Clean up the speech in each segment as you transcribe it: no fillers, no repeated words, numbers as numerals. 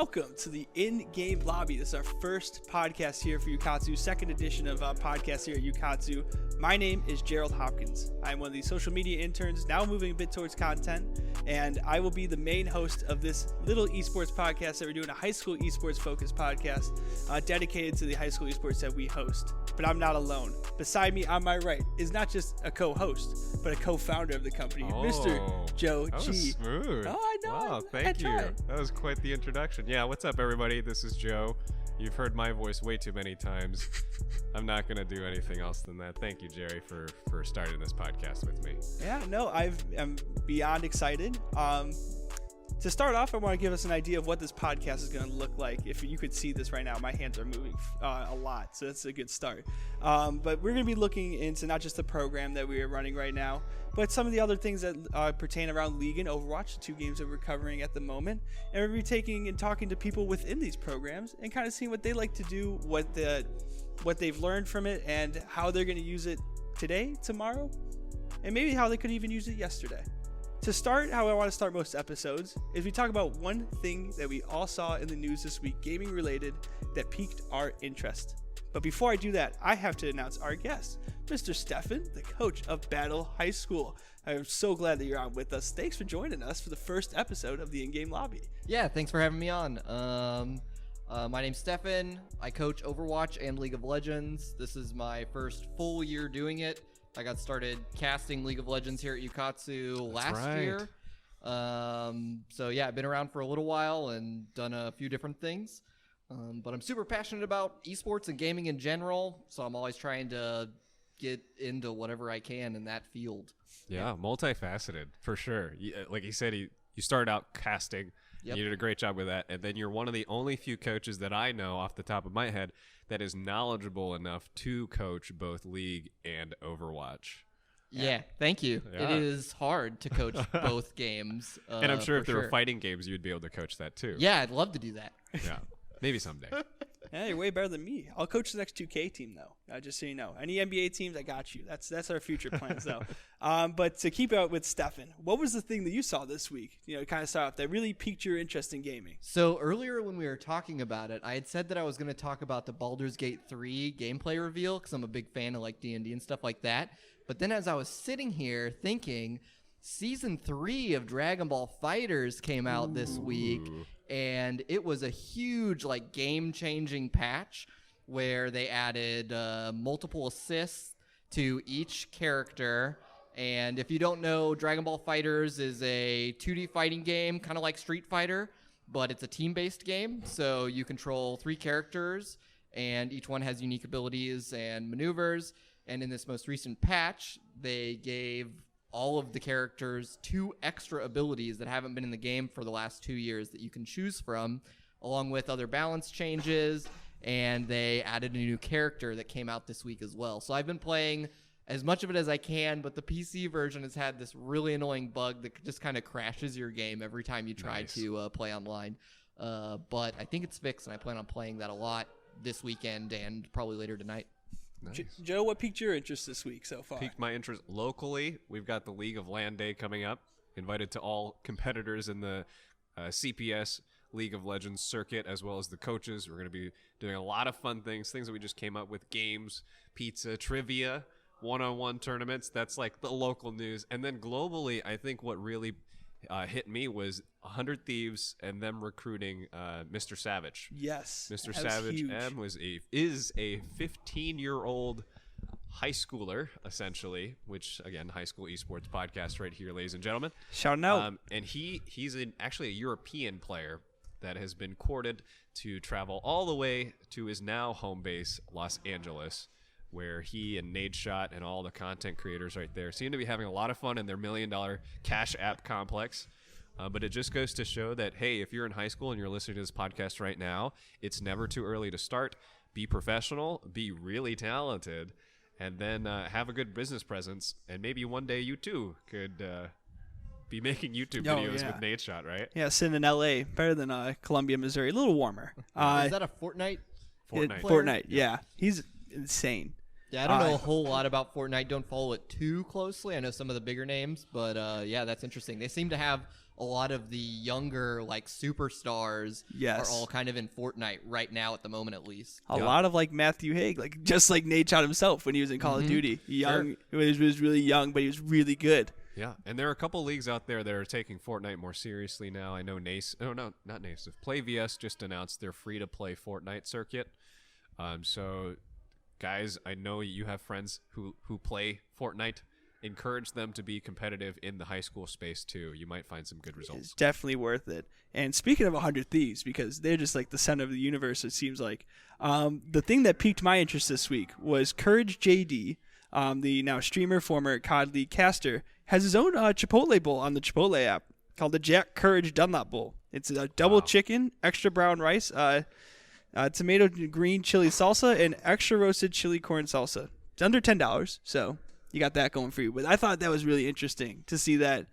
welcome to the In-Game Lobby. This is our first podcast here for Ukatsu, second edition of podcast here at Ukatsu. My name is Gerald Hopkins. I'm one of the social media interns, now moving a bit towards content, and I will be the main host of this little esports podcast that we're doing, a high school esports focused podcast dedicated to the high school esports that we host. But I'm not alone. Beside me on my right is not just a co-host, but a co-founder of the company, Mr. Joe That G. was smooth. Oh, I know. Wow, thank you. That was quite the introduction. Yeah, what's up, everybody? This is Joe. You've heard my voice way too many times. I'm not going to do anything else than that. Thank you, Jerry, for starting this podcast with me. Yeah, no, I'm beyond excited. To start off, I want to give us an idea of what this podcast is going to look like. If you could see this right now, my hands are moving a lot, so that's a good start. But we're going to be looking into not just the program that we are running right now, but some of the other things that pertain around League and Overwatch, the two games that we're covering at the moment. And we're going to be taking and talking to people within these programs and kind of seeing what they like to do, what they've learned from it, and how they're going to use it today, tomorrow, and maybe how they could even use it yesterday. To start, how I want to start most episodes is we talk about one thing that we all saw in the news this week, gaming related, that piqued our interest. But before I do that, I have to announce our guest, Mr. Stefan, the coach of Battle High School. I'm so glad that you're on with us. Thanks for joining us for the first episode of the In-Game Lobby. Yeah, thanks for having me on. My name's Stefan. I coach Overwatch and League of Legends. This is my first full year doing it. I got started casting League of Legends here at Ukatsu last year. So yeah, I've been around for a little while and done a few different things. But I'm super passionate about esports and gaming in general, so I'm always trying to get into whatever I can in that field. Yeah, multifaceted, for sure. Like you said, you started out casting. Yep. You did a great job with that. And then you're one of the only few coaches that I know off the top of my head that is knowledgeable enough to coach both League and Overwatch. Yeah, thank you. Yeah. It is hard to coach both games. And I'm sure if there were fighting games, you'd be able to coach that too. Yeah, I'd love to do that. Yeah, maybe someday. Yeah, you're way better than me. I'll coach the next 2K team, though. Just so you know. Any NBA teams, I got you. That's our future plans, though. But to keep out with Stefan, what was the thing that you saw this week, kind of start off, that really piqued your interest in gaming? So earlier when we were talking about it, I had said that I was going to talk about the Baldur's Gate 3 gameplay reveal because I'm a big fan of like D&D and stuff like that. But then as I was sitting here thinking, Season 3 of Dragon Ball FighterZ came out this week, and it was a huge like game-changing patch where they added multiple assists to each character. And if you don't know, Dragon Ball FighterZ is a 2D fighting game, kind of like Street Fighter, but it's a team-based game. So you control 3 characters, and each one has unique abilities and maneuvers. And in this most recent patch, they gave all of the characters 2 extra abilities that haven't been in the game for the last 2 years that you can choose from, along with other balance changes, and they added a new character that came out this week as well. So I've been playing as much of it as I can, but the PC version has had this really annoying bug that just kind of crashes your game every time you try to play online. But I think it's fixed, and I plan on playing that a lot this weekend and probably later tonight. Nice. Joe, what piqued your interest this week so far? Piqued my interest locally. We've got the League of Land Day coming up. Invited to all competitors in the CPS League of Legends circuit, as well as the coaches. We're going to be doing a lot of fun things that we just came up with: games, pizza, trivia, one-on-one tournaments. That's like the local news. And then globally, I think what really hit me was 100 Thieves and them recruiting Mr. Savage. Yes, Mr. Savage M is a 15-year-old high schooler, essentially, which, again, High School Esports Podcast right here, ladies and gentlemen. Shout out. And he's actually a European player that has been courted to travel all the way to his now home base, Los Angeles, where he and Nadeshot and all the content creators right there seem to be having a lot of fun in their $1 million cash app complex. But it just goes to show that, hey, if you're in high school and you're listening to this podcast right now, it's never too early to start. Be professional, be really talented, and then have a good business presence. And maybe one day you too could be making YouTube videos with Nadeshot, right? Yeah, sitting in LA, better than Columbia, Missouri. A little warmer. Is that a Fortnite? Fortnite, yeah. He's insane. Yeah, I don't know a whole lot about Fortnite. Don't follow it too closely. I know some of the bigger names, but yeah, that's interesting. They seem to have a lot of the younger like superstars Yes. are all kind of in Fortnite right now at the moment, at least. A lot of like Matthew Haig, like just like Nate shot himself when he was in Call of Duty. Young, he was really young, but he was really good. Yeah, and there are a couple leagues out there that are taking Fortnite more seriously now. I know not Native. PlayVS just announced their free-to-play Fortnite circuit. So, guys, I know you have friends who play Fortnite. Encourage them to be competitive in the high school space, too. You might find some good results. It's definitely worth it. And speaking of 100 Thieves, because they're just like the center of the universe, it seems like, the thing that piqued my interest this week was Courage JD, the now streamer, former COD League caster, has his own Chipotle bowl on the Chipotle app called the Jack Courage Dunlop Bowl. It's a double chicken, extra brown rice, tomato green chili salsa, and extra roasted chili corn salsa. It's under $10, so you got that going for you. But I thought that was really interesting to see that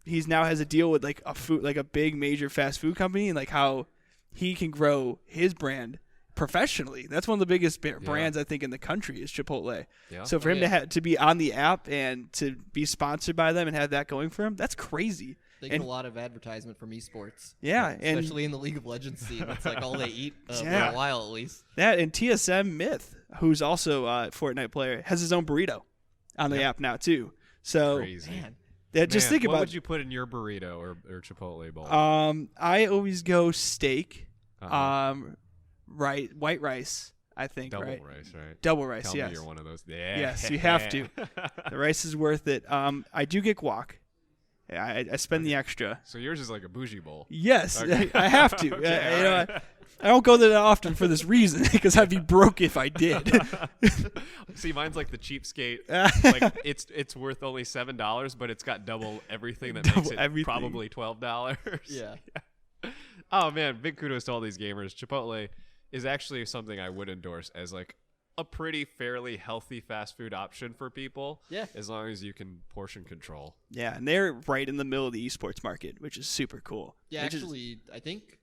he's now has a deal with like a big major fast food company, and like how he can grow his brand professionally. That's one of the biggest brands I think in the country is Chipotle. Yeah. So for him to be on the app and to be sponsored by them and have that going for him, that's crazy. They get a lot of advertisement from esports. Yeah, especially in the League of Legends scene. That's like all they eat for a while at least. That and TSM Myth, who's also a Fortnite player, has his own burrito on the app now too. So crazy. Just think about what would you put in your burrito or Chipotle bowl? I always go steak. White rice, I think. Double right? rice, right? Double rice, Tell yes. me you're one of those. Yeah. Yes, you have to. The rice is worth it. I do get guac. I spend the extra. So yours is like a bougie bowl. Yes, Okay. I have to. Okay, I don't go there that often for this reason because I'd be broke if I did. See, mine's like the cheapskate. Like it's worth only $7, but it's got double everything that makes it probably $12. Yeah. Oh man, big kudos to all these gamers. Chipotle is actually something I would endorse as like a pretty fairly healthy fast food option for people. Yeah. As long as you can portion control. Yeah, and they're right in the middle of the esports market, which is super cool. Yeah, actually, I think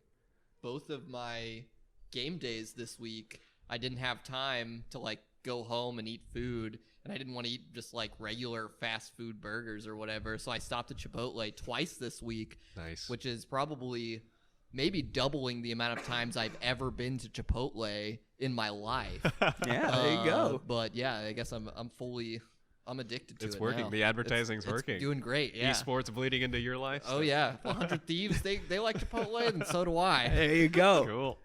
both of my game days this week, I didn't have time to like go home and eat food, and I didn't want to eat just like regular fast food burgers or whatever. So I stopped at Chipotle twice this week. Nice. Which is probably maybe doubling the amount of times I've ever been to Chipotle in my life. Yeah, there you go. But yeah, I guess I'm addicted to it. It's working. Now. The advertising's working. It's doing great. Yeah. Esports bleeding into your life. Oh yeah, 100 Thieves. They like Chipotle, and so do I. There you go. Cool.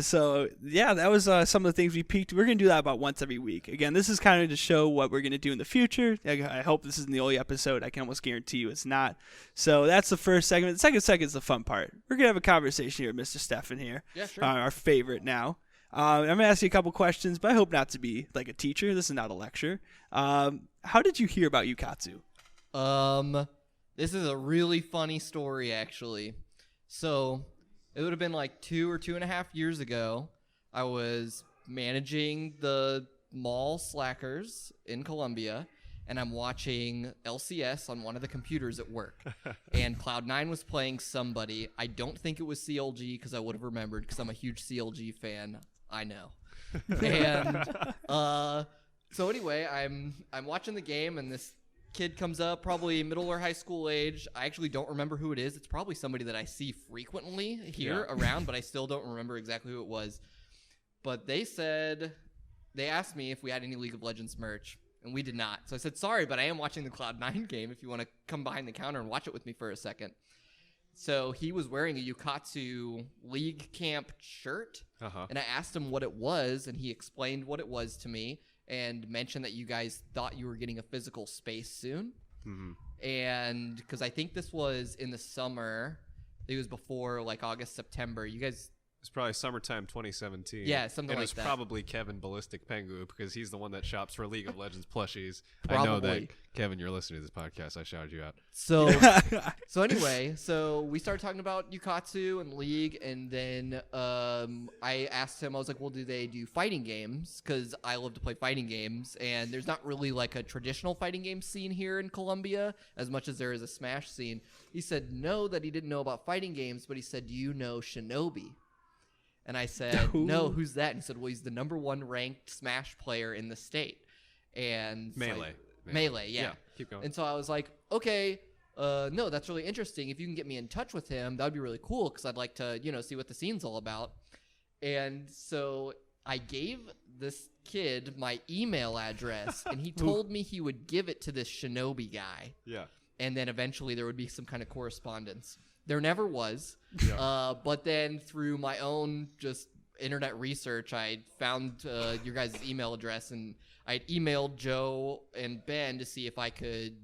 So yeah, that was some of the things we peaked. We're gonna do that about once every week. Again, this is kind of to show what we're gonna do in the future. I hope this isn't the only episode. I can almost guarantee you it's not. So that's the first segment. The second segment is the fun part. We're gonna have a conversation here with Mr. Stefan here. Yeah, sure. Our favorite now. I'm gonna ask you a couple questions, but I hope not to be like a teacher. This is not a lecture. How did you hear about Ukatsu? This is a really funny story, actually. So it would have been like 2 or 2.5 years ago. I was managing the mall Slackers in Columbia, and I'm watching LCS on one of the computers at work. And Cloud9 was playing somebody. I don't think it was CLG because I would have remembered because I'm a huge CLG fan. I know. And so anyway, I'm watching the game, and this kid comes up, probably middle or high school age. I actually don't remember who it is. It's probably somebody that I see frequently here around, but I still don't remember exactly who it was. But they asked me if we had any League of Legends merch, and we did not. So I said, sorry, but I am watching the Cloud9 game if you want to come behind the counter and watch it with me for a second. So he was wearing a Ukatsu League Camp shirt, and I asked him what it was, and he explained what it was to me and mentioned that you guys thought you were getting a physical space soon. And because I think this was in the summer, it was before like August, September. You guys... It's probably summertime 2017. Yeah, something like that. And it was probably Kevin Ballistic Pengu because he's the one that shops for League of Legends plushies. Probably. I know that, Kevin, you're listening to this podcast. I shouted you out. So anyway, we started talking about Ukatsu and League, and then I asked him, I was like, well, do they do fighting games? Because I love to play fighting games, and there's not really like a traditional fighting game scene here in Columbia as much as there is a Smash scene. He said no, that he didn't know about fighting games, but he said, do you know Shinobi? And I said, no, who's that? And he said, well, he's the #1 ranked Smash player in the state. And Melee. Melee, yeah. Keep going. And so I was like, okay, no, that's really interesting. If you can get me in touch with him, that would be really cool because I'd like to, see what the scene's all about. And so I gave this kid my email address, and he told me he would give it to this Shinobi guy. Yeah. And then eventually there would be some kind of correspondence. There never was. Yeah. But then through my own just internet research, I found your guys' email address, and I emailed Joe and Ben to see if I could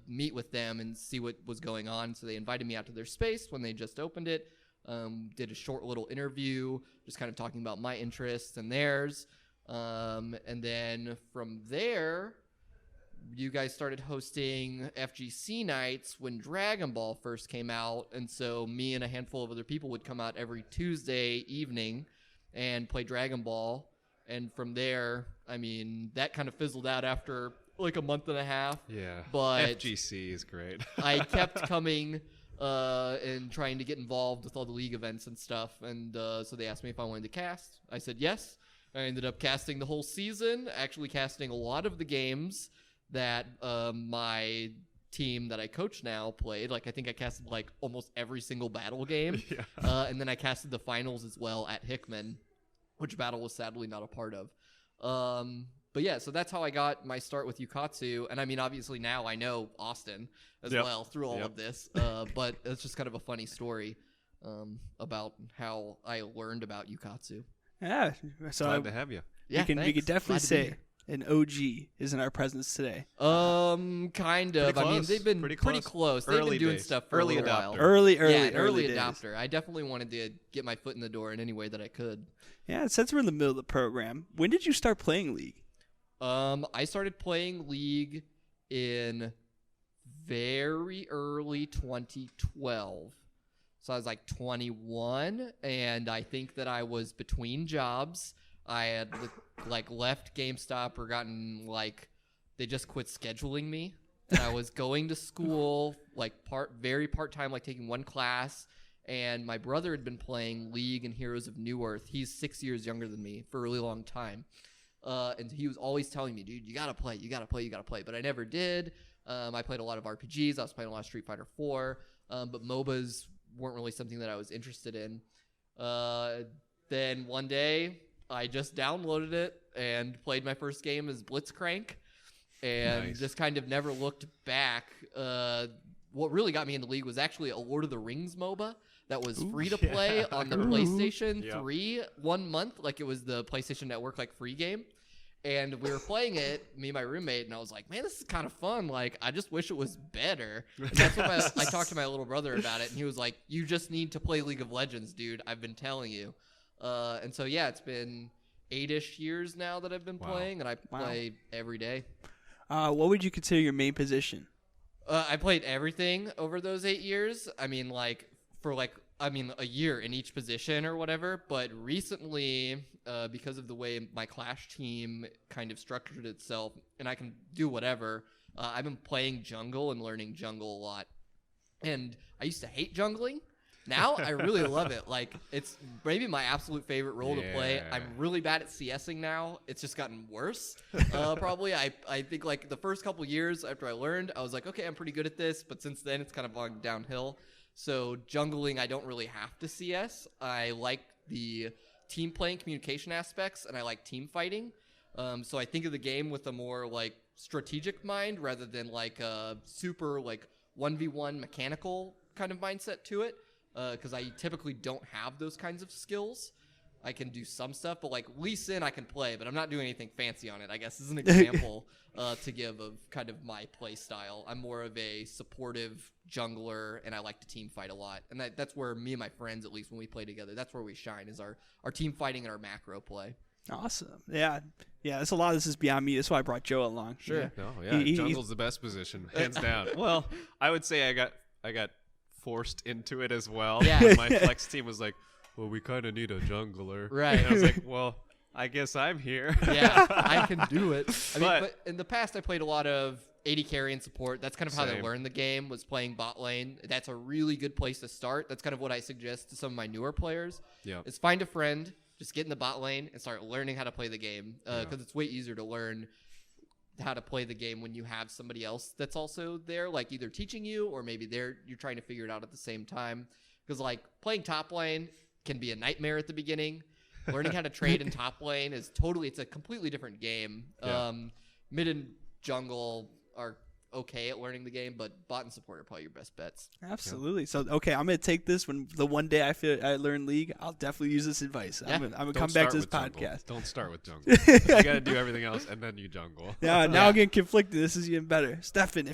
meet with them and see what was going on. So they invited me out to their space when they just opened it. Did a short little interview, just kind of talking about my interests and theirs. And then from there, you guys started hosting FGC nights when Dragon Ball first came out. And so me and a handful of other people would come out every Tuesday evening and play Dragon Ball. And from there, I mean, that kind of fizzled out after like a month and a half. Yeah. But FGC is great. I kept coming and trying to get involved with all the league events and stuff. And so they asked me if I wanted to cast. I said yes. I ended up casting the whole season, actually casting a lot of the games that my team that I coach now played. Like, I think I casted like almost every single battle game. Yeah. And then I casted the finals as well at Hickman, which battle was sadly not a part of. But yeah, so that's how I got my start with Ukatsu. And I mean, obviously now I know Austin as well through all of this. But it's just kind of a funny story about how I learned about Ukatsu. Yeah. So Glad to have you. Yeah, we could definitely Glad to be say here. an OG is in our presence today. Kind of. I mean, close. they've been Pretty pretty close. close. They've Early been doing days. stuff for Early a little adopter. while. Early Yeah, an early days. adopter. I definitely wanted to get my foot in the door in any way that I could. Yeah, since we're in the middle of the program, when did you start playing League? I started playing League in very early 2012. So I was like 21, and I think that I was between jobs. I had like left GameStop or gotten like they just quit scheduling me, and I was going to school like very part-time, like taking one class. And my brother had been playing League and Heroes of New Earth. He's 6 years younger than me for a really long time. And he was always telling me, dude, you got to play, you got to play, you got to play. But I never did. I played a lot of RPGs. I was playing a lot of Street Fighter 4. But MOBAs weren't really something that I was interested in. Then one day, I just downloaded it and played my first game as Blitzcrank. And Nice. just kind of never looked back. What really got me into League was actually a Lord of the Rings MOBA that was free to play on the PlayStation 3 1 month. Like, it was the PlayStation Network like free game. And we were playing it, me and my roommate, and I was like, man, this is kind of fun. Like, I just wish it was better. And that's what I talked to my little brother about it, and he was like, you just need to play League of Legends, dude. I've been telling you. And so, yeah, it's been 8-ish years now that I've been playing, and I play every day. What would you consider your main position? I played everything over those 8 years. I mean, like, for a year in each position or whatever. But recently, because of the way my Clash team kind of structured itself, and I can do whatever, I've been playing jungle and learning jungle a lot. And I used to hate jungling. Now I really love it. Like, it's maybe my absolute favorite role to play. I'm really bad at CSing now. It's just gotten worse. Probably. I think like the first couple years after I learned, I was like, okay, I'm pretty good at this. But since then, it's kind of gone downhill. So jungling, I don't really have to CS. I like the team playing communication aspects, and I like team fighting. So I think of the game with a more like strategic mind rather than like a super like 1v1 mechanical kind of mindset to it. Because I typically don't have those kinds of skills. I can do some stuff, but like Lee Sin I can play, but I'm not doing anything fancy on it, I guess, is an example to give of kind of my play style. I'm more of a supportive jungler, and I like to team fight a lot. And that's where me and my friends, at least when we play together, that's where we shine, is our team fighting and our macro play. Awesome. Yeah. That's a lot of this is beyond me. That's why I brought Joe along. Sure. Jungle's the best position, hands down. Well, I would say I got forced into it as well. Yeah. My flex team was like, well, we kind of need a jungler. Right. And I was like, well, I guess I'm here. Yeah, I can do it. I mean, But- but in the past, I played a lot of AD carry and support. That's kind of how I Same. learned the game, was playing bot lane. That's a really good place to start. That's kind of what I suggest to some of my newer players. Yeah. Is find a friend, just get in the bot lane and start learning how to play the game, because it's way easier to learn how to play the game when you have somebody else that's also there, like either teaching you or maybe you're trying to figure it out at the same time. Because like playing top lane can be a nightmare at the beginning. Learning how to trade in top lane it's a completely different game. Yeah. Mid and jungle are okay at learning the game, but bot and support are probably your best bets. Absolutely. Yeah. So, okay, I'm going to take this when the one day I learn League, I'll definitely use this advice. Yeah. I'm going to come back to this podcast. Jungle. Don't start with jungle. You got to do everything else, and then you jungle. Yeah, now I'm getting conflicted. This is even better. Stefan,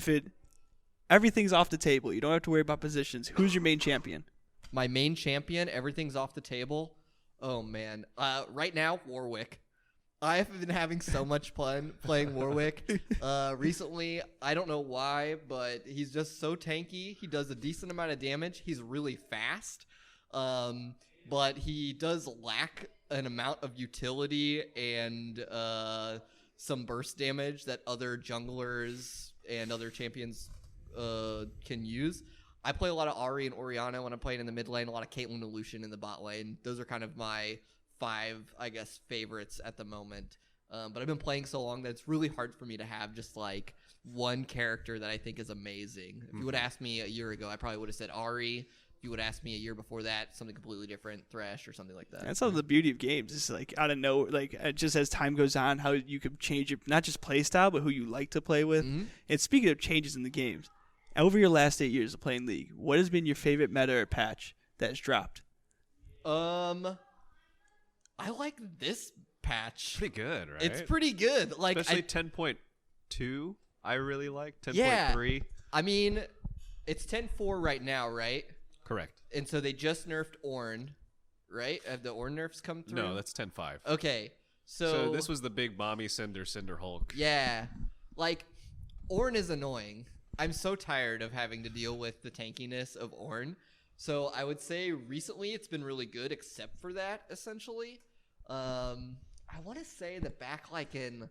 everything's off the table, you don't have to worry about positions. Who's your main champion? My main champion, everything's off the table. Oh, man. Right now, Warwick. I have been having so much fun playing Warwick. Recently, I don't know why, but he's just so tanky. He does a decent amount of damage. He's really fast, but he does lack an amount of utility and some burst damage that other junglers and other champions can use. I play a lot of Ahri and Orianna when I'm playing in the mid lane, a lot of Caitlyn and Lucian in the bot lane. Those are kind of my 5, I guess, favorites at the moment. But I've been playing so long that it's really hard for me to have just like one character that I think is amazing. If you would have asked me a year ago, I probably would have said Ahri. If you would have asked me a year before that, something completely different, Thresh or something like that. That's all the beauty of games. It's like, I don't know, like just as time goes on, how you can change your, not just play style, but who you like to play with. Mm-hmm. And speaking of changes in the games, over your last 8 years of playing League, what has been your favorite meta or patch that has dropped? I like this patch. Pretty good, right? It's pretty good. Like especially 10.2. I really like 10.3. Yeah. I mean, it's 10.4 right now, right? Correct. And so they just nerfed Ornn, right? Have the Ornn nerfs come through? No, that's 10.5. Okay. So this was the big mommy Cinder Hulk. Yeah. Like, Ornn is annoying. I'm so tired of having to deal with the tankiness of Ornn. So I would say recently it's been really good except for that, essentially. I want to say that back like in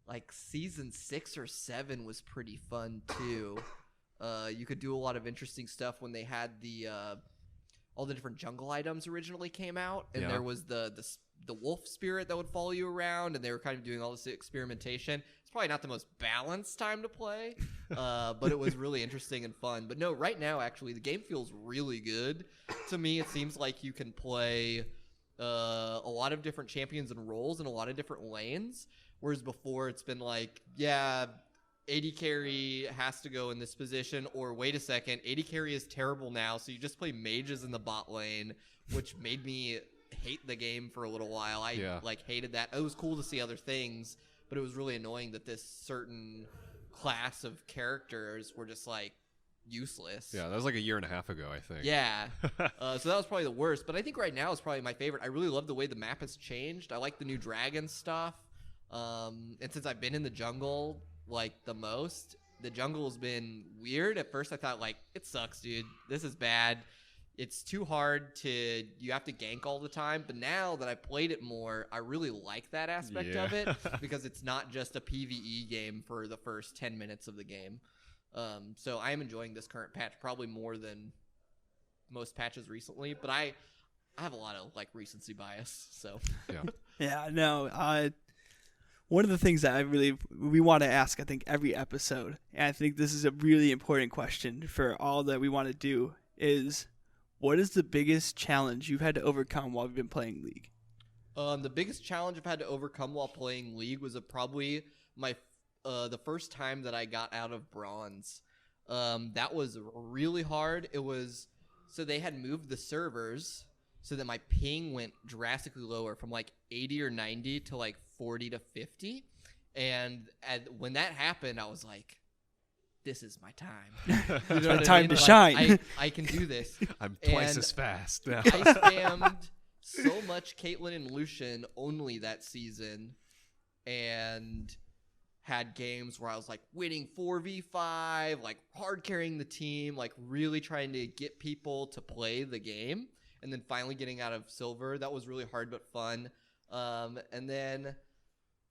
like season 6 or 7 was pretty fun too. You could do a lot of interesting stuff when they had the all the different jungle items originally came out, and there was the wolf spirit that would follow you around, and they were kind of doing all this experimentation. It's probably not the most balanced time to play, but it was really interesting and fun. But no, right now actually the game feels really good to me. It seems like you can play a lot of different champions and roles in a lot of different lanes, whereas before it's been like, yeah, AD carry has to go in this position, or wait a second, AD carry is terrible now, so you just play mages in the bot lane, which made me hate the game for a little while. I hated that. It was cool to see other things, but it was really annoying that this certain class of characters were just like useless. Yeah, that was like a year and a half ago, I think. Yeah. So that was probably the worst, but I think right now is probably my favorite. I really love the way the map has changed. I like the new dragon stuff. And since I've been in the jungle like the most, the jungle has been weird. At first I thought like, it sucks, dude. This is bad. It's too hard you have to gank all the time. But now that I played it more, I really like that aspect of it because it's not just a PvE game for the first 10 minutes of the game. So I am enjoying this current patch probably more than most patches recently, but I have a lot of like recency bias. So one of the things that we want to ask, I think, every episode, and I think this is a really important question for all that we want to do, is what is the biggest challenge you've had to overcome while you've been playing League? The biggest challenge I've had to overcome while playing League was probably the first time that I got out of bronze. That was really hard. So they had moved the servers so that my ping went drastically lower from like 80 or 90 to like 40 to 50. And when that happened, I was like, this is my time. You know my time to like, shine. I can do this. I'm twice as fast now. I spammed so much Caitlyn and Lucian only that season, and had games where I was like winning 4v5, like hard carrying the team, like really trying to get people to play the game, and then finally getting out of silver. That was really hard but fun. And then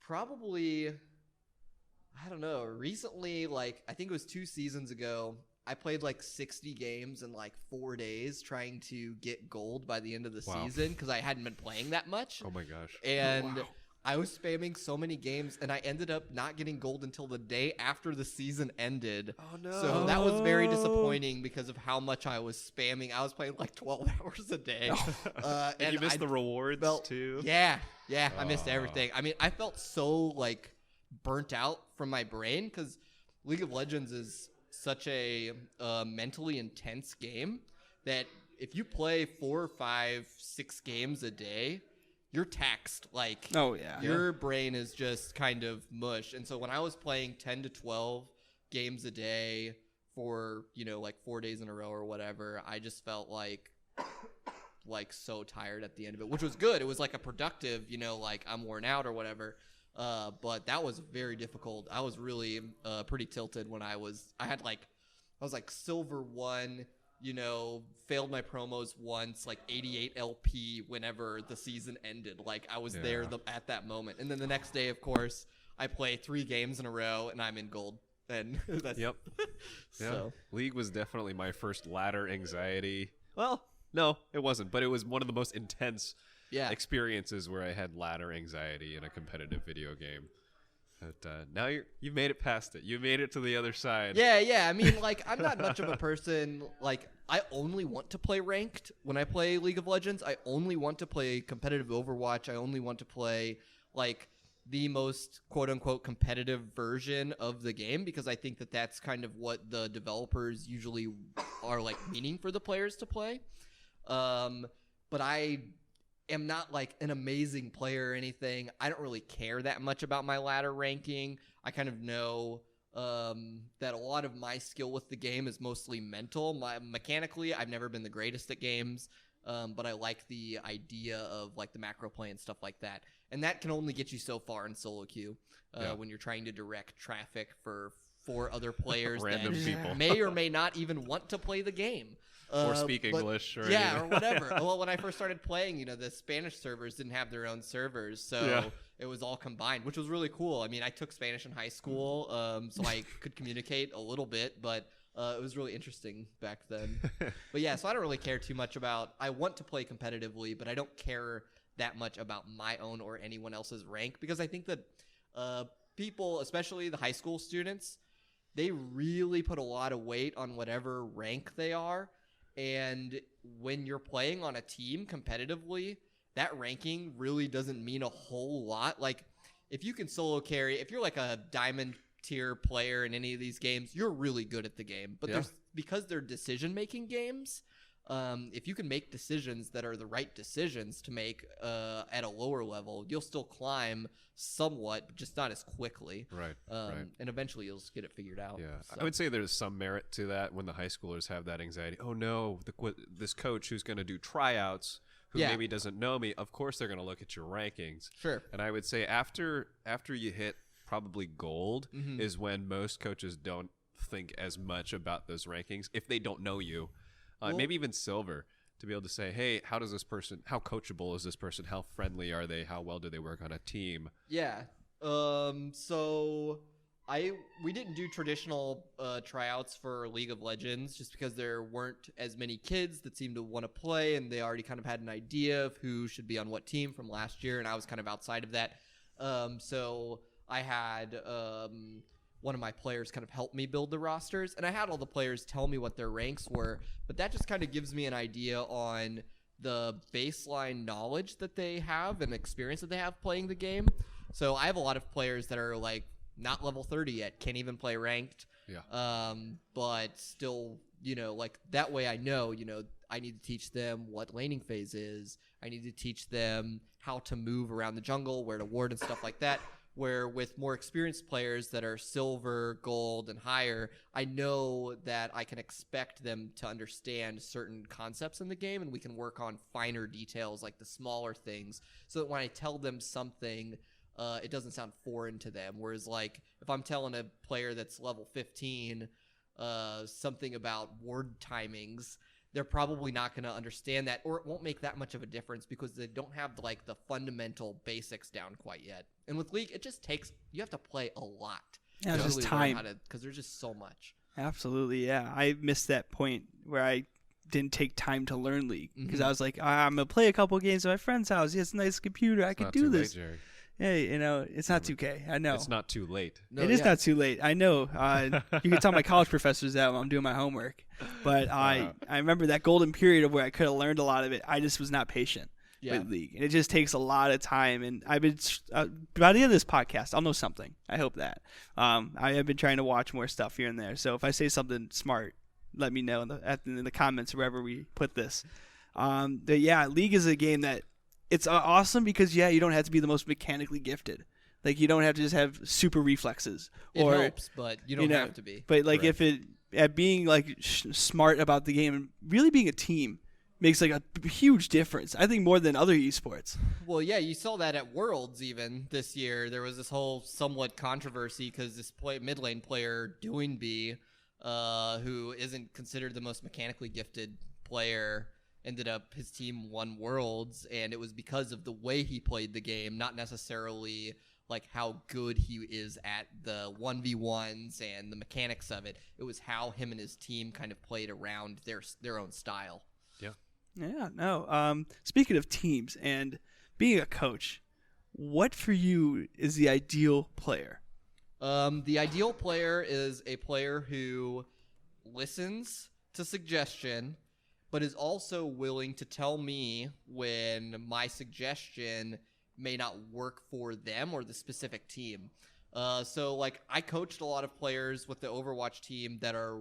probably, I don't know, recently, like I think it was 2 seasons ago, I played like 60 games in like 4 days trying to get gold by the end of the season because I hadn't been playing that much. Oh my gosh. And I was spamming so many games, and I ended up not getting gold until the day after the season ended. Oh, no. So that was very disappointing because of how much I was spamming. I was playing like 12 hours a day. And you missed the rewards, too? Yeah, I missed everything. I mean, I felt so, like, burnt out from my brain because League of Legends is such a mentally intense game that if you play 4, 5, 6 games a day, you're taxed. Like, your brain is just kind of mush. And so when I was playing 10 to 12 games a day for, like 4 days in a row or whatever, I just felt like so tired at the end of it, which was good. It was like a productive, like I'm worn out or whatever. But that was very difficult. I was really pretty tilted when I was like silver 1, failed my promos once, like 88 LP whenever the season ended. Like I was there at that moment. And then the next day, of course, I play 3 games in a row and I'm in gold. And that's Yep. So. League was definitely my first ladder anxiety. Well, no, it wasn't, but it was one of the most intense experiences where I had ladder anxiety in a competitive video game. But now you've made it past it. You made it to the other side. Yeah. I mean, like, I'm not much of a person. Like, I only want to play ranked when I play League of Legends. I only want to play competitive Overwatch. I only want to play, like, the most quote-unquote competitive version of the game because I think that that's kind of what the developers usually are, like, meaning for the players to play. But I am not like an amazing player or anything. I don't really care that much about my ladder ranking. I kind of know that a lot of my skill with the game is mostly mental. Mechanically, I've never been the greatest at games, but I like the idea of like the macro play and stuff like that. And that can only get you so far in solo queue when you're trying to direct traffic for 4 other players Random that people. may or may not even want to play the game. Or speak English. Or anything. Or whatever. Well, when I first started playing, the Spanish servers didn't have their own servers, so it was all combined, which was really cool. I mean, I took Spanish in high school, so I could communicate a little bit, but it was really interesting back then. But yeah, so I don't really care too much about – I want to play competitively, but I don't care that much about my own or anyone else's rank because I think that people, especially the high school students, they really put a lot of weight on whatever rank they are. And when you're playing on a team competitively, that ranking really doesn't mean a whole lot. Like, if you can solo carry, if you're like a diamond tier player in any of these games, you're really good at the game. But because they're decision-making games, if you can make decisions that are the right decisions to make at a lower level, you'll still climb somewhat, but just not as quickly. Right. And eventually you'll just get it figured out. Yeah, so. I would say there's some merit to that when the high schoolers have that anxiety. Oh no, this coach who's going to do tryouts, who maybe doesn't know me, of course they're going to look at your rankings. Sure. And I would say after you hit probably gold is when most coaches don't think as much about those rankings if they don't know you. Maybe even silver, to be able to say, hey, how coachable is this person? How friendly are they? How well do they work on a team? Yeah. So we didn't do traditional tryouts for League of Legends just because there weren't as many kids that seemed to want to play, and they already kind of had an idea of who should be on what team from last year, and I was kind of outside of that. So I had one of my players kind of help me build the rosters, and I had all the players tell me what their ranks were, but that just kind of gives me an idea on the baseline knowledge that they have and experience that they have playing the game. So I have a lot of players that are like not level 30 yet, can't even play ranked, but still, like that way I know, I need to teach them what laning phase is. I need to teach them how to move around the jungle, where to ward and stuff like that. Where with more experienced players that are silver, gold, and higher, I know that I can expect them to understand certain concepts in the game, and we can work on finer details, like the smaller things, so that when I tell them something, it doesn't sound foreign to them. Whereas, like, if I'm telling a player that's level 15 something about ward timings, they're probably not going to understand that, or it won't make that much of a difference because they don't have like the fundamental basics down quite yet. And with League, it just takes, you have to play a lot. Yeah, just time. Because there's just so much. Absolutely, yeah. I missed that point where I didn't take time to learn League because I was like, I'm going to play a couple games at my friend's house. He has a nice computer. I can do this. Late, Hey, it's not 2K. I know. It's not too late. No, It is yeah. not too late. I know. You can tell my college professors that when I'm doing my homework. But I remember that golden period of where I could have learned a lot of it. I just was not patient with League. And it just takes a lot of time. And I've been by the end of this podcast, I'll know something. I hope that. I have been trying to watch more stuff here and there. So if I say something smart, let me know in the comments wherever we put this. But yeah, League is a game that it's awesome because you don't have to be the most mechanically gifted. Like you don't have to just have super reflexes. It or, helps, but you don't have to be. But like at being like smart about the game and really being a team makes like a huge difference. I think more than other esports. Well, yeah, you saw that at Worlds even this year. There was this whole somewhat controversy because this mid lane player, Doing B, who isn't considered the most mechanically gifted player, ended up his team won Worlds, and it was because of the way he played the game, not necessarily like how good he is at the 1v1s and the mechanics of it. It was how him and his team kind of played around their own style. Yeah, no. Speaking of teams and being a coach, what for you is the ideal player? The ideal player is a player who listens to suggestion, but is also willing to tell me when my suggestion may not work for them or the specific team. So, like, I coached a lot of players with the Overwatch team that are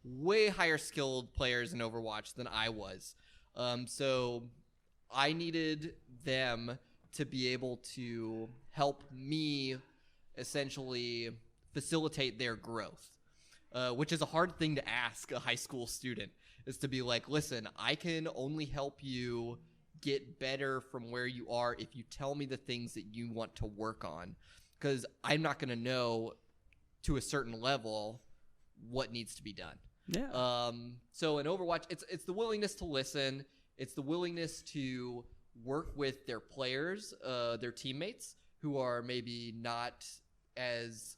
way higher skilled players in Overwatch than I was. So I needed them to be able to help me essentially facilitate their growth, which is a hard thing to ask a high school student, is to be like, listen, I can only help you get better from where you are if you tell me the things that you want to work on, because I'm not going to know to a certain level what needs to be done. Yeah. So in Overwatch, it's the willingness to listen. It's the willingness to work with their players, their teammates, who are maybe not as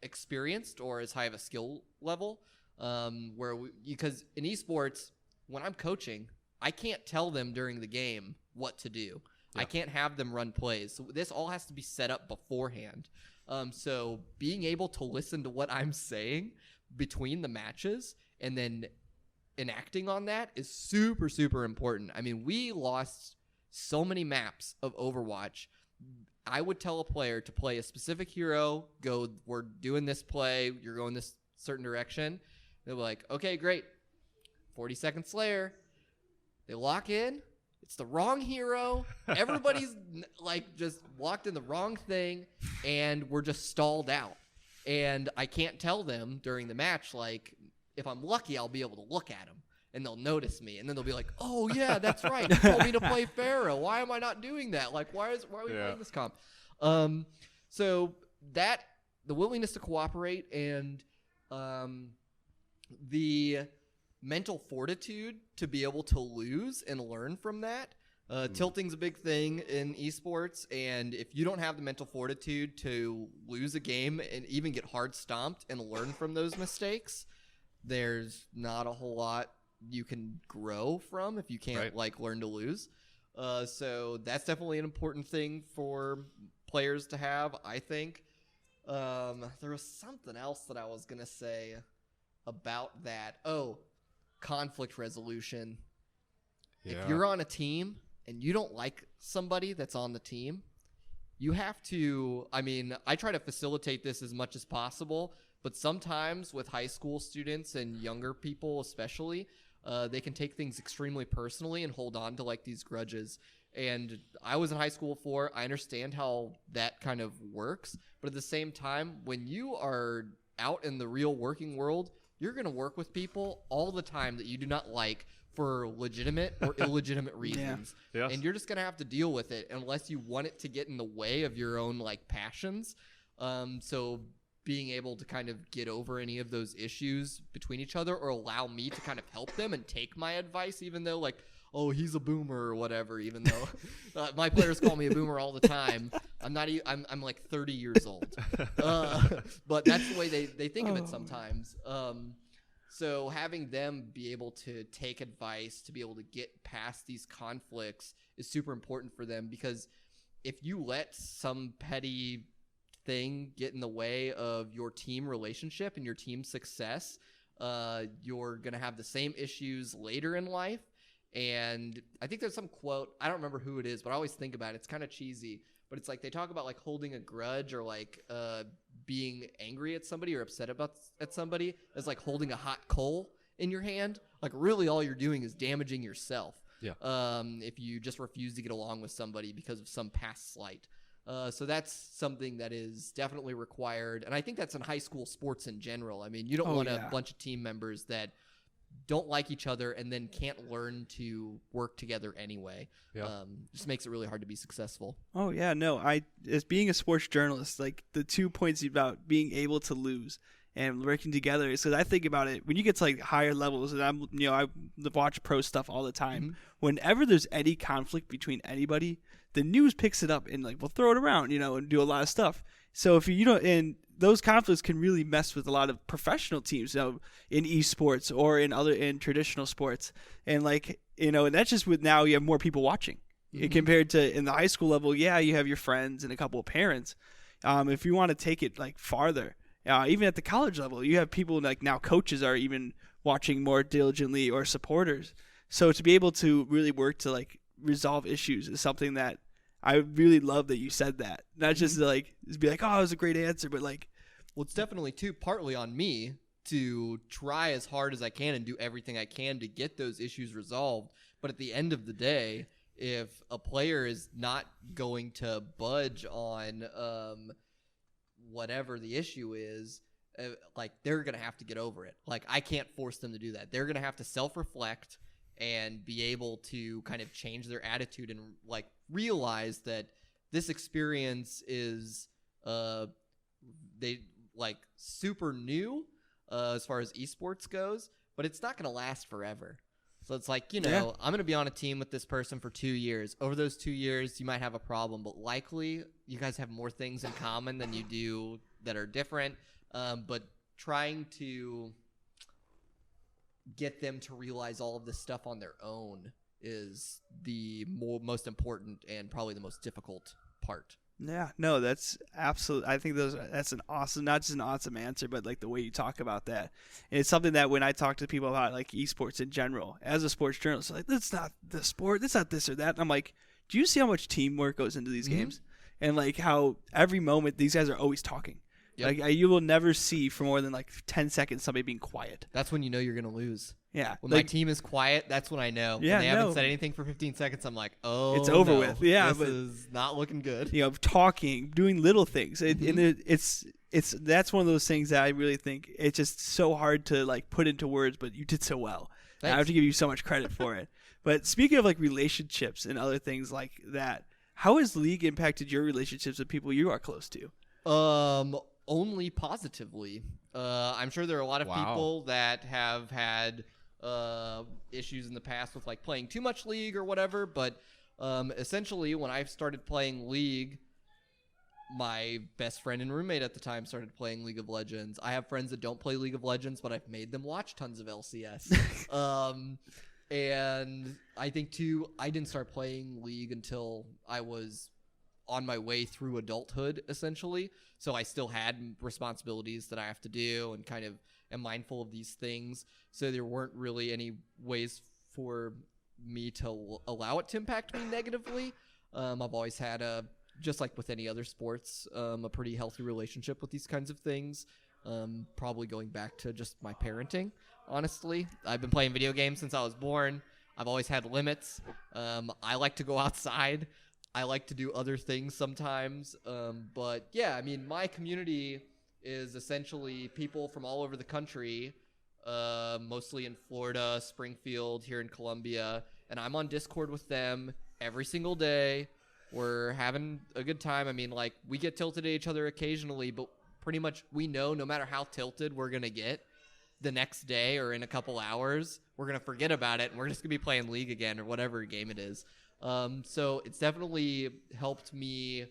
experienced or as high of a skill level. Because in esports, when I'm coaching, I can't tell them during the game what to do. Yeah. I can't have them run plays. So this all has to be set up beforehand. So being able to listen to what I'm saying between the matches and then enacting on that is super, super important. I mean, we lost so many maps of Overwatch. I would tell a player to play a specific hero, we're doing this play, you're going this certain direction. They're like, okay, great. 40-second Slayer. They lock in. It's the wrong hero. Everybody's like just locked in the wrong thing, and we're just stalled out. And I can't tell them during the match, like, if I'm lucky, I'll be able to look at them, and they'll notice me, and then they'll be like, oh, yeah, that's right. You told me to play Pharaoh. Why am I not doing that? Like, why are we playing this comp? So that, the willingness to cooperate and the mental fortitude to be able to lose and learn from that. Tilting's a big thing in esports, and if you don't have the mental fortitude to lose a game and even get hard stomped and learn from those mistakes, there's not a whole lot you can grow from if you can't learn to lose. So that's definitely an important thing for players to have, I think. There was something else that I was going to say about that. Oh, conflict resolution. Yeah. If you're on a team and you don't like somebody that's on the team, you have to, I try to facilitate this as much as possible, but sometimes with high school students and younger people especially, they can take things extremely personally and hold on to like these grudges. And I was in high school before. I understand how that kind of works. But at the same time, when you are out in the real working world, you're going to work with people all the time that you do not like for legitimate or illegitimate reasons. Yeah. Yes. And you're just going to have to deal with it unless you want it to get in the way of your own like passions. So being able to kind of get over any of those issues between each other, or allow me to kind of help them and take my advice, even though like, oh, he's a boomer or whatever, even though my players call me a boomer all the time. I'm like 30 years old. But that's the way they think of it sometimes. So having them be able to take advice, to be able to get past these conflicts is super important for them, because if you let some petty thing get in the way of your team relationship and your team success, you're going to have the same issues later in life. And I think there's some quote, I don't remember who it is, but I always think about it. It's kind of cheesy, but it's like they talk about like holding a grudge or like being angry at somebody or upset at somebody as like holding a hot coal in your hand. Like really all you're doing is damaging yourself. Yeah. If you just refuse to get along with somebody because of some past slight. So that's something that is definitely required. And I think that's in high school sports in general. I mean, you don't want a bunch of team members that don't like each other and then can't learn to work together anyway. Yeah. Just makes it really hard to be successful. Oh yeah, no. As being a sports journalist, like the 2 points about being able to lose and working together is because I think about it when you get to like higher levels, and I watch pro stuff all the time. Mm-hmm. Whenever there's any conflict between anybody, the news picks it up and like we'll throw it around, and do a lot of stuff. So if you don't, and those conflicts can really mess with a lot of professional teams, in esports or in traditional sports, and like and that's just with now you have more people watching compared to in the high school level. Yeah, you have your friends and a couple of parents. If you want to take it like farther, even at the college level, you have people like now coaches are even watching more diligently or supporters. So to be able to really work to like resolve issues is something that I really love that you said that. Not just to like just be like, oh, it was a great answer, but like, well, it's definitely too partly on me to try as hard as I can and do everything I can to get those issues resolved. But at the end of the day, if a player is not going to budge on whatever the issue is, like they're going to have to get over it. Like I can't force them to do that. They're going to have to self-reflect and be able to kind of change their attitude and like realize that this experience is they like super new as far as esports goes, but it's not going to last forever. So it's like, I'm going to be on a team with this person for 2 years. Over those 2 years, you might have a problem, but likely you guys have more things in common than you do that are different. But trying to get them to realize all of this stuff on their own is the most important and probably the most difficult part. Yeah, no, that's absolutely. I think that's an awesome, not just an awesome answer, but like the way you talk about that. And it's something that when I talk to people about like esports in general, as a sports journalist, like that's not the sport, that's not this or that. And I'm like, do you see how much teamwork goes into these games, and like how every moment these guys are always talking. Yep. Like you will never see for more than like 10 seconds somebody being quiet. That's when you know you're gonna lose. Yeah. When my team is quiet, that's when I know. Yeah, when they haven't said anything for 15 seconds, I'm like, oh, it's over with. Yeah, this is not looking good. Talking, doing little things, and it's that's one of those things that I really think it's just so hard to like put into words. But you did so well. I have to give you so much credit for it. But speaking of like relationships and other things like that, how has League impacted your relationships with people you are close to? Only positively. I'm sure there are a lot of people that have had issues in the past with like playing too much League or whatever, but essentially when I started playing League, my best friend and roommate at the time started playing League of Legends. I have friends that don't play League of Legends, but I've made them watch tons of LCS. And I think too, I didn't start playing League until I was on my way through adulthood, essentially. So I still had responsibilities that I have to do and kind of am mindful of these things. So there weren't really any ways for me to allow it to impact me negatively. I've always had just like with any other sports, a pretty healthy relationship with these kinds of things. Probably going back to just my parenting, honestly. I've been playing video games since I was born. I've always had limits. I like to go outside. I like to do other things sometimes. But yeah, I mean, my community is essentially people from all over the country, mostly in Florida, Springfield, here in Columbia. And I'm on Discord with them every single day. We're having a good time. I mean, like, we get tilted at each other occasionally, but pretty much we know no matter how tilted we're going to get the next day or in a couple hours, we're going to forget about it and we're just going to be playing League again or whatever game it is. So it's definitely helped me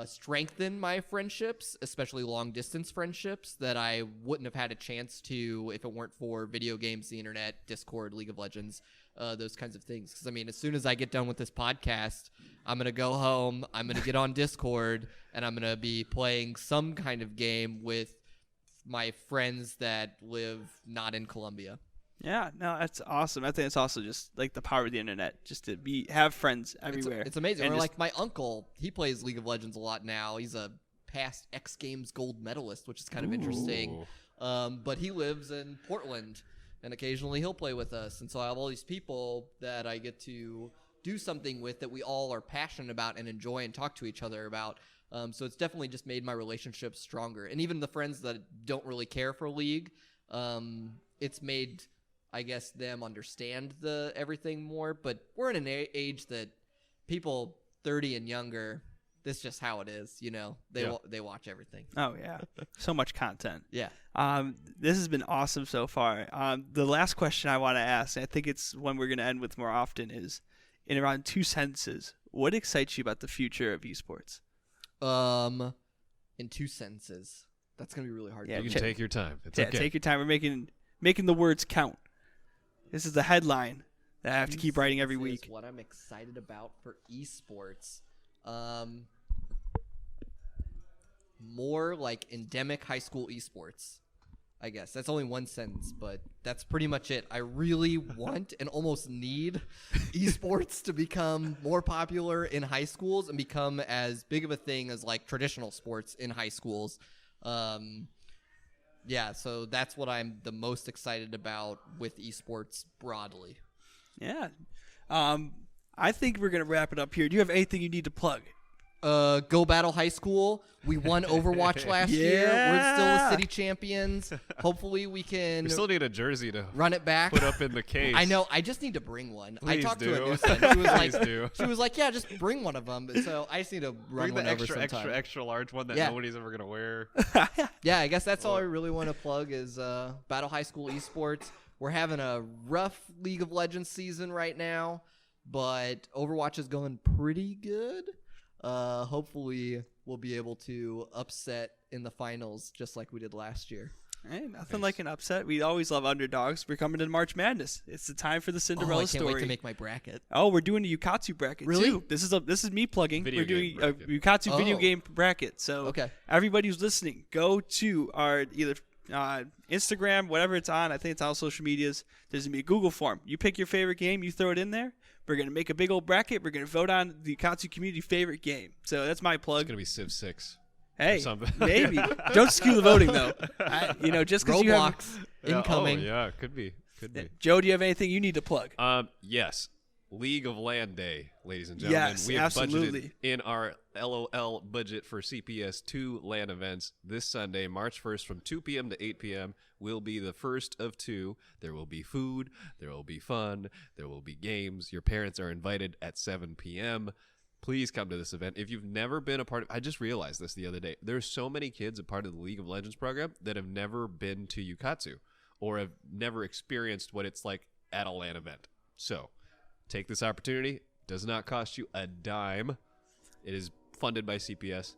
strengthen my friendships, especially long-distance friendships that I wouldn't have had a chance to if it weren't for video games, the internet, Discord, League of Legends, those kinds of things. Because, I mean, as soon as I get done with this podcast, I'm going to go home, I'm going to get on Discord, and I'm going to be playing some kind of game with my friends that live not in Colombia. Yeah, no, that's awesome. I think it's also just like the power of the internet, just to have friends everywhere. It's amazing. And or like my uncle, he plays League of Legends a lot now. He's a past X Games gold medalist, which is kind of interesting. But he lives in Portland, and occasionally he'll play with us. And so I have all these people that I get to do something with that we all are passionate about and enjoy and talk to each other about. So it's definitely just made my relationships stronger. And even the friends that don't really care for League, it's made, I guess, them understand the everything more. But we're in an age that people 30 and younger, this is just how it is, you know. They watch everything. Oh, yeah. So much content. Yeah. This has been awesome so far. The last question I want to ask, and I think it's one we're going to end with more often, is in around 2 sentences, what excites you about the future of esports? In 2 sentences. That's going to be really hard. Yeah, You can take your time. It's okay. Take your time. We're making the words count. This is the headline that I have to keep writing every week. What I'm excited about for esports. More like endemic high school esports, I guess. That's only 1 sentence, but that's pretty much it. I really want and almost need esports to become more popular in high schools and become as big of a thing as like traditional sports in high schools. Yeah, so that's what I'm the most excited about with esports broadly. Yeah. I think we're going to wrap it up here. Do you have anything you need to plug? Go Battle High School. We won Overwatch last year. We're still the city champions. Hopefully we can We still need a jersey to run it back. put up in the case. I know. I just need to bring one. I Please talked do. to a new friend. do. She was like, yeah, just bring one of them. So I just need to run Bring one the over sometime. extra large one that Yeah. nobody's ever gonna wear. Yeah, I guess that's all I really want to plug is Battle High School Esports. We're having a rough League of Legends season right now, but Overwatch is going pretty good. Hopefully we'll be able to upset in the finals just like we did last year. Hey, nothing like an upset. We always love underdogs. We're coming to March Madness. It's the time for the Cinderella I can't story. wait to make my bracket. Oh, we're doing a Ukatsu bracket Really? too. This is me plugging. Video we're doing game a bracket. Ukatsu video Oh. game bracket. So Okay. everybody who's listening, go to our either Instagram, whatever it's on. I think it's on all social medias. There's gonna be a Google form. You pick your favorite game, you throw it in there. We're gonna make a big old bracket. We're gonna vote on the Ukatsu community favorite game. So that's my plug. It's gonna be Civ 6. Hey, something. maybe. Don't skew the voting though. Just because you have. Roblox incoming. Yeah, could be. Joe, do you have anything you need to plug? Yes. League of Land Day, ladies and gentlemen. Yes, we have absolutely. budgeted in our LOL budget for CPS 2 LAN events this Sunday, March 1st from 2 p.m. to 8 p.m. will be the first of 2. There will be food, there will be fun, there will be games. Your parents are invited at 7 p.m. Please come to this event. If you've never been a part of I just realized this the other day. There's so many kids a part of the League of Legends program that have never been to Ukatsu or have never experienced what it's like at a LAN event. So, take this opportunity. Does not cost you a dime. It is funded by CPS.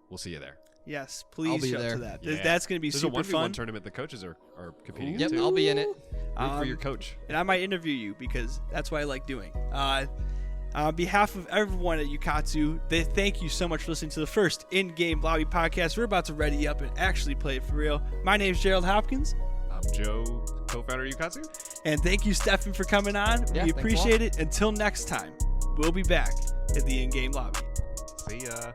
We'll see you there. Yes, please I'll be show up there. to that. Yeah. That's going to be There's super a 1v1 fun. tournament the coaches are competing Yep, in too. I'll be in it. Root for your coach. And I might interview you because that's what I like doing. On behalf of everyone at Ukatsu, thank you so much for listening to the first in-game lobby podcast. We're about to ready up and actually play it for real. My name's Gerald Hopkins. I'm Joe, co-founder of Ukatsu. And thank you, Stefan, for coming on. Yeah, We thanks a lot. appreciate it. Until next time, we'll be back at the in-game lobby. See ya.